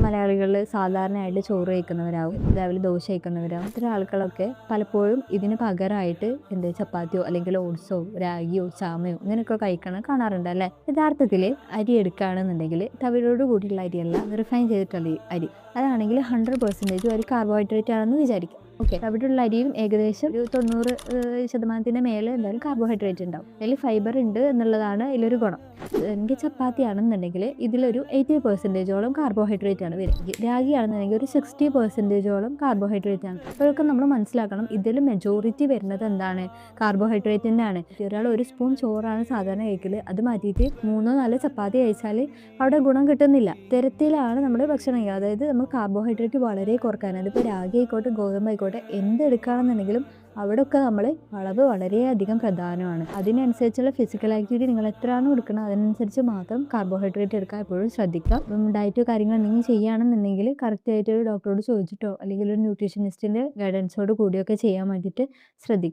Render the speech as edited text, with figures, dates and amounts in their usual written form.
മലയാളികൾ സാധാരണയായിട്ട് ചോറ് കഴിക്കുന്നവരാവും, രാവിലെ ദോശ കഴിക്കുന്നവരാവും. ഇത്തരം ആളുകളൊക്കെ പലപ്പോഴും ഇതിന് പകരമായിട്ട് ചപ്പാത്തിയോ അല്ലെങ്കിൽ ഓട്സോ രാഗിയോ ചാമയോ ഇങ്ങനെയൊക്കെ കഴിക്കണം കാണാറുണ്ട് അല്ലേ. യഥാർത്ഥത്തിൽ അരി എടുക്കുകയാണെന്നുണ്ടെങ്കിൽ തവിടോട് കൂടിയുള്ള അരിയല്ല, റിഫൈൻ ചെയ്തിട്ടുള്ള അരി. അതാണെങ്കിൽ 100% ഒരു കാർബോഹൈഡ്രേറ്റ് ആണെന്ന് വിചാരിക്കും. ഓക്കെ, അവിടെയുള്ള അരിയും ഏകദേശം ഒരു 90% മേലെ എന്തായാലും കാർബോഹൈഡ്രേറ്റ് ഉണ്ടാവും. അതിൽ ഫൈബർ ഉണ്ട് എന്നുള്ളതാണ് ഇതിലൊരു ഗുണം. എനിക്ക് ചപ്പാത്തി ആണെന്നുണ്ടെങ്കിൽ ഇതിലൊരു 80%ഓളം കാർബോഹൈഡ്രേറ്റ് ആണ് വരുന്നത്. രാഗി ആണെന്നുണ്ടെങ്കിൽ ഒരു 60%ഓളം കാർബോഹൈഡ്രേറ്റ് ആണ്. അപ്പോഴൊക്കെ നമ്മൾ മനസ്സിലാക്കണം, ഇതിൽ മെജോറിറ്റി വരുന്നത് എന്താണ്, കാർബോഹൈഡ്രേറ്റിൻ്റെ ആണ്. ഒരാൾ ഒരു സ്പൂൺ ചോറാണ് സാധാരണ കഴിക്കൽ, അത് മാറ്റിയിട്ട് 3-4 ചപ്പാത്തി കഴിച്ചാൽ അവിടെ ഗുണം കിട്ടുന്നില്ല. ഇത്തരത്തിലാണ് നമ്മൾ ഭക്ഷണം കഴിക്കുക. അതായത് നമ്മൾ കാർബോഹൈഡ്രേറ്റ് വളരെ കുറക്കാൻ, അതിപ്പോൾ രാഗി ആയിക്കോട്ടെ ഗോതമ്പ് ആയിക്കോട്ടെ എന്തെടുക്കുകയാണെന്നുണ്ടെങ്കിലും അവിടെയൊക്കെ നമ്മൾ അളവ് വളരെയധികം പ്രധാനമാണ്. അതിനനുസരിച്ചുള്ള ഫിസിക്കൽ ആക്ടിവിറ്റി നിങ്ങൾ എത്രയാണ് കൊടുക്കുന്നത് അതിനനുസരിച്ച് മാത്രം കാർബോഹൈഡ്രേറ്റ് എടുക്കാൻ എപ്പോഴും ശ്രദ്ധിക്കുക. ഡയറ്റോ കാര്യങ്ങൾ എന്തെങ്കിലും ചെയ്യുകയാണെന്നുണ്ടെങ്കിൽ കറക്റ്റായിട്ട് ഒരു ഡോക്ടറോട് ചോദിച്ചിട്ടോ അല്ലെങ്കിൽ ഒരു ന്യൂട്രീഷനിസ്റ്റിൻ്റെ ഗൈഡൻസോട് കൂടിയൊക്കെ ചെയ്യാൻ വേണ്ടിയിട്ട് ശ്രദ്ധിക്കുക.